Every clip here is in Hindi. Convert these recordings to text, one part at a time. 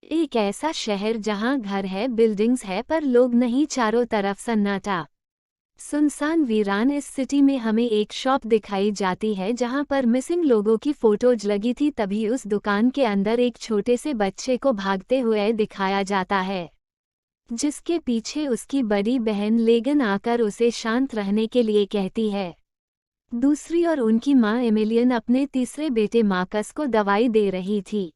एक ऐसा शहर जहां घर है, बिल्डिंग्स है, पर लोग नहीं, चारों तरफ सन्नाटा। सुनसान वीरान इस सिटी में हमें एक शॉप दिखाई जाती है जहां पर मिसिंग लोगों की फोटोज लगी थी। तभी उस दुकान के अंदर एक छोटे से बच्चे को भागते हुए दिखाया जाता है, जिसके पीछे उसकी बड़ी बहन लेगन आकर उसे शांत रहने के लिए कहती है। दूसरी ओर उनकी मां एमिलियन अपने तीसरे बेटे मार्कस को दवाई दे रही थी।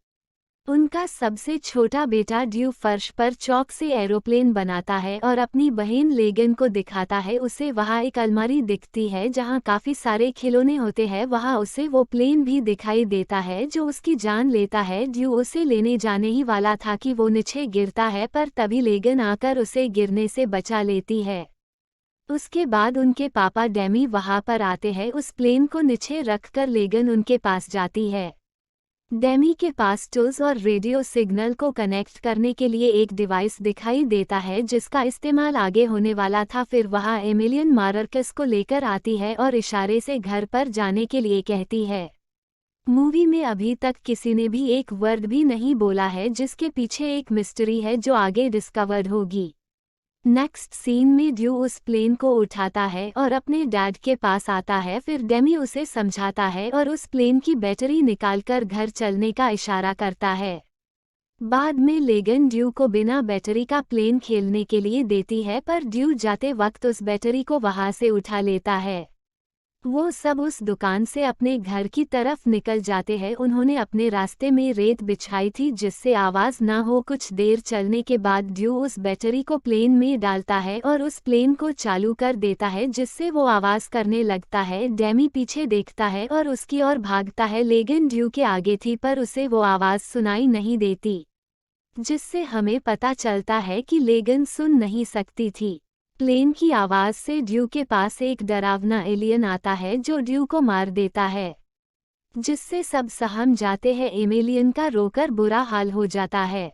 उनका सबसे छोटा बेटा ड्यू फर्श पर चौक से एरोप्लेन बनाता है और अपनी बहन लेगन को दिखाता है। उसे वहाँ एक अलमारी दिखती है जहाँ काफी सारे खिलौने होते हैं। वहाँ उसे वो प्लेन भी दिखाई देता है जो उसकी जान लेता है। ड्यू उसे लेने जाने ही वाला था कि वो नीचे गिरता है, पर तभी लेगन आकर उसे गिरने से बचा लेती है। उसके बाद उनके पापा डेमी वहाँ पर आते हैं। उस प्लेन को नीचे रखकर लेगन उनके पास जाती है। डेमी के पास टूल्स और रेडियो सिग्नल को कनेक्ट करने के लिए एक डिवाइस दिखाई देता है जिसका इस्तेमाल आगे होने वाला था। फिर वहाँ एमिलियन मार्कस को लेकर आती है और इशारे से घर पर जाने के लिए कहती है। मूवी में अभी तक किसी ने भी एक वर्ड भी नहीं बोला है, जिसके पीछे एक मिस्ट्री है जो आगे डिस्कवर्ड होगी। नेक्स्ट सीन में ड्यू उस प्लेन को उठाता है और अपने डैड के पास आता है। फिर डेमी उसे समझाता है और उस प्लेन की बैटरी निकालकर घर चलने का इशारा करता है। बाद में लेगन ड्यू को बिना बैटरी का प्लेन खेलने के लिए देती है, पर ड्यू जाते वक्त उस बैटरी को वहां से उठा लेता है। वो सब उस दुकान से अपने घर की तरफ निकल जाते हैं। उन्होंने अपने रास्ते में रेत बिछाई थी जिससे आवाज ना हो। कुछ देर चलने के बाद ड्यू उस बैटरी को प्लेन में डालता है और उस प्लेन को चालू कर देता है, जिससे वो आवाज करने लगता है। डेमी पीछे देखता है और उसकी ओर भागता है। लेकिन ड्यू के आगे थी, पर उसे वो आवाज सुनाई नहीं देती, जिससे हमें पता चलता है कि लेगन सुन नहीं सकती थी। प्लेन की आवाज से ड्यू के पास एक डरावना एलियन आता है जो ड्यू को मार देता है, जिससे सब सहम जाते हैं। एमिलियन का रोकर बुरा हाल हो जाता है।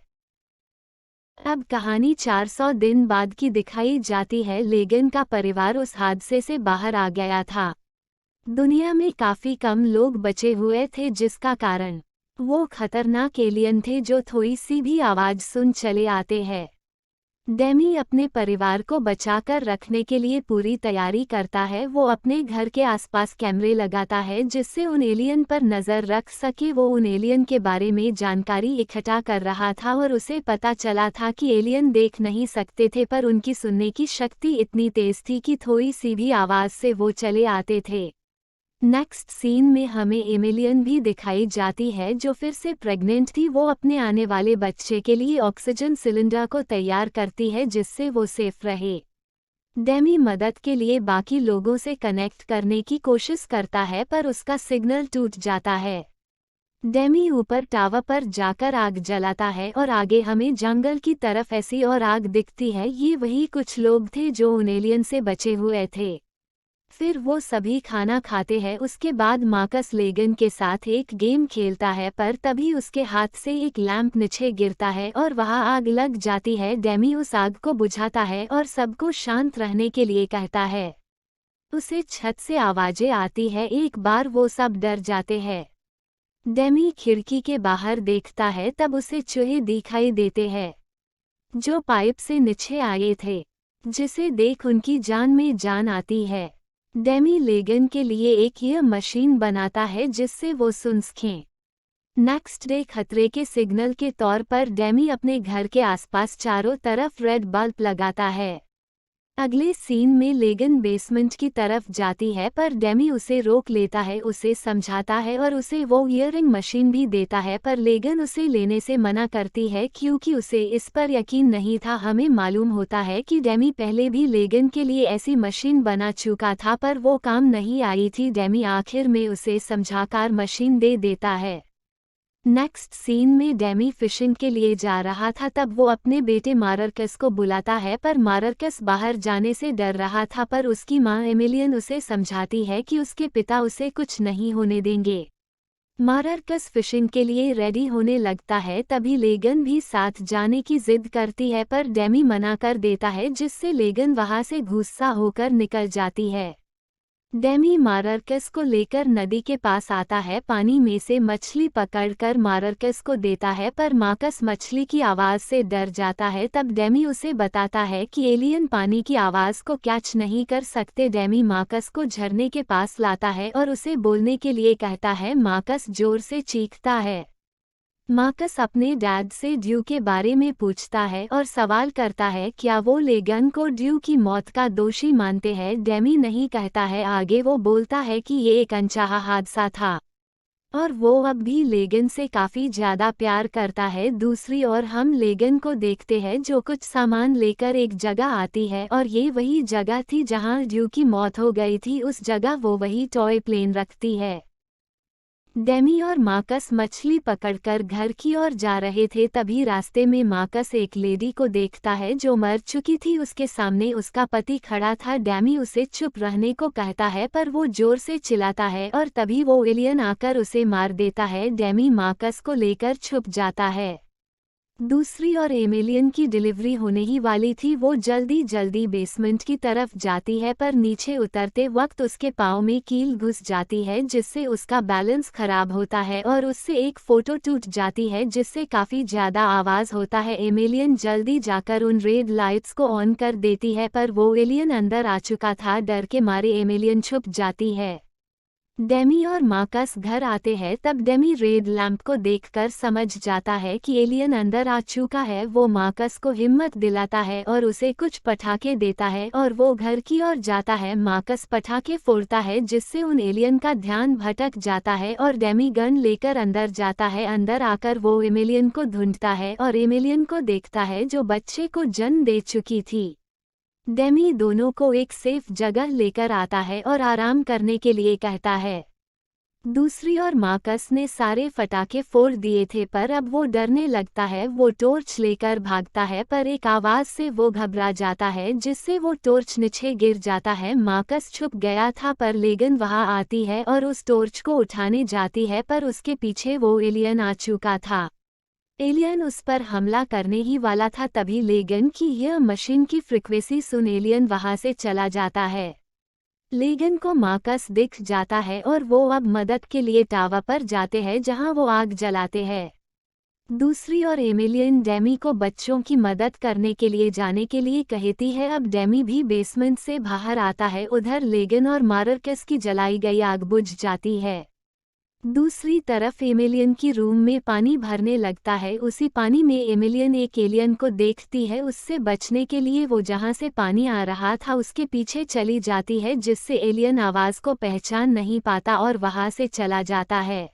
अब कहानी 400 दिन बाद की दिखाई जाती है। लेगन का परिवार उस हादसे से बाहर आ गया था। दुनिया में काफी कम लोग बचे हुए थे, जिसका कारण वो खतरनाक एलियन थे जो थोड़ी सी भी आवाज सुन चले आते हैं। डेमी अपने परिवार को बचाकर रखने के लिए पूरी तैयारी करता है। वो अपने घर के आसपास कैमरे लगाता है जिससे उन एलियन पर नज़र रख सके। वो उन एलियन के बारे में जानकारी इकट्ठा कर रहा था और उसे पता चला था कि एलियन देख नहीं सकते थे, पर उनकी सुनने की शक्ति इतनी तेज थी कि थोड़ी सी भी आवाज़ से वो चले आते थे। नेक्स्ट सीन में हमें एमिलियन भी दिखाई जाती है जो फिर से प्रेग्नेंट थी। वो अपने आने वाले बच्चे के लिए ऑक्सीजन सिलेंडर को तैयार करती है जिससे वो सेफ रहे। डेमी मदद के लिए बाकी लोगों से कनेक्ट करने की कोशिश करता है, पर उसका सिग्नल टूट जाता है। डेमी ऊपर टावर पर जाकर आग जलाता है और आगे हमें जंगल की तरफ ऐसी और आग दिखती है। ये वही कुछ लोग थे जो उन एलियन से बचे हुए थे। फिर वो सभी खाना खाते हैं। उसके बाद मार्कस लेगन के साथ एक गेम खेलता है, पर तभी उसके हाथ से एक लैंप नीचे गिरता है और वहाँ आग लग जाती है। डेमी उस आग को बुझाता है और सबको शांत रहने के लिए कहता है। उसे छत से आवाजें आती है। एक बार वो सब डर जाते हैं। डेमी खिड़की के बाहर देखता है, तब उसे चूहे दिखाई देते हैं जो पाइप से नीचे आए थे, जिसे देख उनकी जान में जान आती है। डेमी लेगन के लिए एक ईयर मशीन बनाता है जिससे वो सुन सकें। नेक्स्ट डे खतरे के सिग्नल के तौर पर डेमी अपने घर के आसपास चारों तरफ रेड बल्ब लगाता है। अगले सीन में लेगन बेसमेंट की तरफ जाती है, पर डेमी उसे रोक लेता है। उसे समझाता है और उसे वो ईयरिंग मशीन भी देता है, पर लेगन उसे लेने से मना करती है क्योंकि उसे इस पर यकीन नहीं था। हमें मालूम होता है कि डेमी पहले भी लेगन के लिए ऐसी मशीन बना चुका था, पर वो काम नहीं आई थी। डेमी आखिर में उसे समझाकर मशीन दे देता है। नेक्स्ट सीन में डेमी फिशिंग के लिए जा रहा था, तब वो अपने बेटे मार्कस को बुलाता है, पर मार्कस बाहर जाने से डर रहा था। पर उसकी मां एमिलियन उसे समझाती है कि उसके पिता उसे कुछ नहीं होने देंगे। मार्कस फिशिंग के लिए रेडी होने लगता है। तभी लेगन भी साथ जाने की जिद करती है, पर डेमी मना कर देता है, जिससे लेगन वहां से गुस्सा होकर निकल जाती है। डेमी मार्कस को लेकर नदी के पास आता है, पानी में से मछली पकड़कर मार्कस को देता है, पर मार्कस मछली की आवाज़ से डर जाता है। तब डेमी उसे बताता है कि एलियन पानी की आवाज़ को कैच नहीं कर सकते। डेमी मार्कस को झरने के पास लाता है और उसे बोलने के लिए कहता है। मार्कस जोर से चीखता है। मार्कस अपने डैड से ड्यू के बारे में पूछता है और सवाल करता है क्या वो लेगन को ड्यू की मौत का दोषी मानते हैं। डेमी नहीं कहता है आगे। वो बोलता है कि ये एक अनचाहा हादसा था और वो अब भी लेगन से काफ़ी ज़्यादा प्यार करता है। दूसरी ओर हम लेगन को देखते हैं जो कुछ सामान लेकर एक जगह आती है और ये वही जगह थी जहाँ ड्यू की मौत हो गई थी। उस जगह वो वही टॉय प्लेन रखती है। डेमी और मार्कस मछली पकड़कर घर की ओर जा रहे थे, तभी रास्ते में मार्कस एक लेडी को देखता है जो मर चुकी थी। उसके सामने उसका पति खड़ा था। डेमी उसे चुप रहने को कहता है पर वो जोर से चिल्लाता है और तभी वो एलियन आकर उसे मार देता है। डेमी मार्कस को लेकर छुप जाता है। दूसरी ओर एमिलियन की डिलीवरी होने ही वाली थी। वो जल्दी जल्दी बेसमेंट की तरफ जाती है पर नीचे उतरते वक्त उसके पाँव में कील घुस जाती है जिससे उसका बैलेंस खराब होता है और उससे एक फोटो टूट जाती है जिससे काफ़ी ज़्यादा आवाज़ होता है। एमिलियन जल्दी जाकर उन रेड लाइट्स को ऑन कर देती है पर वो एलियन अंदर आ चुका था। डर के मारे एमिलियन छुप जाती है। डेमी और मार्कस घर आते हैं, तब डेमी रेड लैंप को देखकर समझ जाता है कि एलियन अंदर आ चुका है। वो मार्कस को हिम्मत दिलाता है और उसे कुछ पटाखे देता है और वो घर की ओर जाता है। मार्कस पटाखे फोड़ता है जिससे उन एलियन का ध्यान भटक जाता है और डेमी गन लेकर अंदर जाता है। अंदर आकर वो एमिलियन को ढूंढता है और एमिलियन को देखता है जो बच्चे को जन्म दे चुकी थी। डेमी दोनों को एक सेफ जगह लेकर आता है और आराम करने के लिए कहता है। दूसरी ओर मार्कस ने सारे पटाखे फोड़ दिए थे पर अब वो डरने लगता है। वो टॉर्च लेकर भागता है पर एक आवाज़ से वो घबरा जाता है जिससे वो टॉर्च नीचे गिर जाता है। मार्कस छुप गया था पर लेगन वहां आती है और उस टॉर्च को उठाने जाती है पर उसके पीछे वो एलियन आ चुका था। एलियन उस पर हमला करने ही वाला था, तभी लेगन की यह मशीन की फ्रीक्वेंसी सुन एलियन वहां से चला जाता है। लेगन को मार्कस दिख जाता है और वो अब मदद के लिए टावर पर जाते हैं जहां वो आग जलाते हैं। दूसरी ओर एमिलियन डेमी को बच्चों की मदद करने के लिए जाने के लिए कहती है। अब डेमी भी बेसमेंट से बाहर आता है। उधर लेगन और मार्कस की जलाई गई आग बुझ जाती है। दूसरी तरफ एमिलियन की रूम में पानी भरने लगता है। उसी पानी में एमिलियन एक एलियन को देखती है। उससे बचने के लिए वो जहां से पानी आ रहा था उसके पीछे चली जाती है जिससे एलियन आवाज़ को पहचान नहीं पाता और वहां से चला जाता है।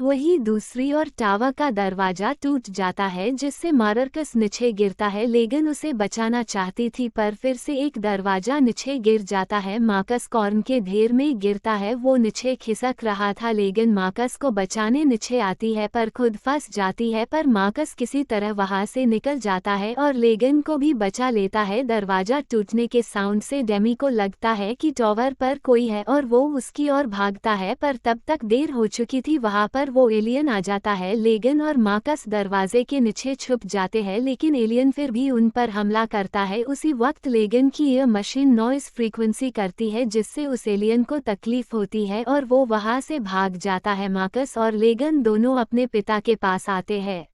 वही दूसरी ओर टावर का दरवाजा टूट जाता है जिससे मार्कस नीचे गिरता है। लेगन उसे बचाना चाहती थी पर फिर से एक दरवाजा नीचे गिर जाता है। मार्कस कॉर्न के ढेर में गिरता है। वो नीचे खिसक रहा था। लेगन मार्कस को बचाने नीचे आती है पर खुद फंस जाती है पर मार्कस किसी तरह वहां से निकल जाता है और लेगन को भी बचा लेता है। दरवाजा टूटने के साउंड से डेमी को लगता है कि टावर पर कोई है और वो उसकी ओर भागता है पर तब तक देर हो चुकी थी। वहां पर वो एलियन आ जाता है। लेगन और मार्कस दरवाजे के नीचे छुप जाते हैं लेकिन एलियन फिर भी उन पर हमला करता है। उसी वक्त लेगन की यह मशीन नॉइस फ्रीक्वेंसी करती है जिससे उस एलियन को तकलीफ होती है और वो वहां से भाग जाता है। मार्कस और लेगन दोनों अपने पिता के पास आते हैं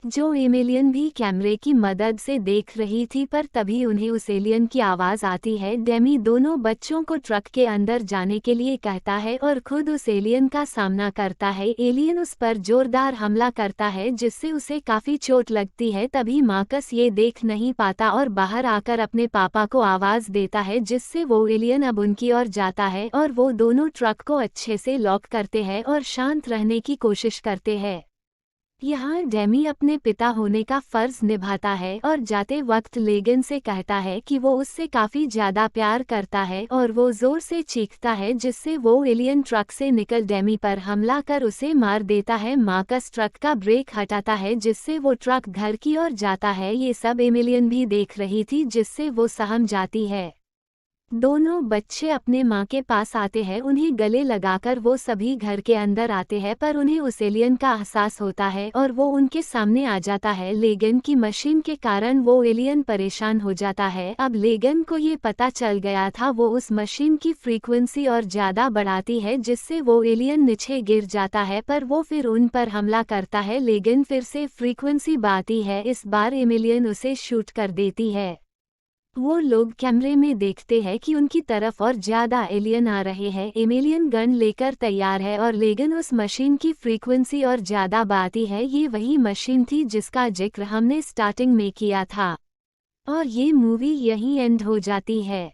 जो एमिलियन भी कैमरे की मदद से देख रही थी पर तभी उन्हें उस एलियन की आवाज़ आती है। डेमी दोनों बच्चों को ट्रक के अंदर जाने के लिए कहता है और खुद उस एलियन का सामना करता है। एलियन उस पर जोरदार हमला करता है जिससे उसे काफ़ी चोट लगती है। तभी मार्कस ये देख नहीं पाता और बाहर आकर अपने पापा को आवाज़ देता है जिससे वो एलियन अब उनकी ओर जाता है और वो दोनों ट्रक को अच्छे से लॉक करते हैं और शांत रहने की कोशिश करते हैं। यहाँ डेमी अपने पिता होने का फर्ज निभाता है और जाते वक्त लेगन से कहता है कि वो उससे काफ़ी ज़्यादा प्यार करता है और वो ज़ोर से चीखता है जिससे वो एलियन ट्रक से निकल डेमी पर हमला कर उसे मार देता है। मार्कस ट्रक का ब्रेक हटाता है जिससे वो ट्रक घर की ओर जाता है। ये सब एमिलियन भी देख रही थी जिससे वो सहम जाती है। दोनों बच्चे अपने माँ के पास आते हैं, उन्हें गले लगाकर वो सभी घर के अंदर आते हैं, पर उन्हें उस एलियन का एहसास होता है और वो उनके सामने आ जाता है। लेगन की मशीन के कारण वो एलियन परेशान हो जाता है। अब लेगन को ये पता चल गया था, वो उस मशीन की फ्रीक्वेंसी और ज़्यादा बढ़ाती है जिससे वो एलियन नीचे गिर जाता है, पर वो फिर उन पर हमला करता है। लेगन फिर से फ्रीक्वेंसी बढ़ाती है, इस बार एलियन उसे शूट कर देती है। वो लोग कैमरे में देखते हैं कि उनकी तरफ और ज़्यादा एलियन आ रहे हैं। एलियन गन लेकर तैयार है और लेगन उस मशीन की फ्रीक्वेंसी और ज़्यादा बढ़ाती है। ये वही मशीन थी जिसका जिक्र हमने स्टार्टिंग में किया था। और ये मूवी यहीं एंड हो जाती है।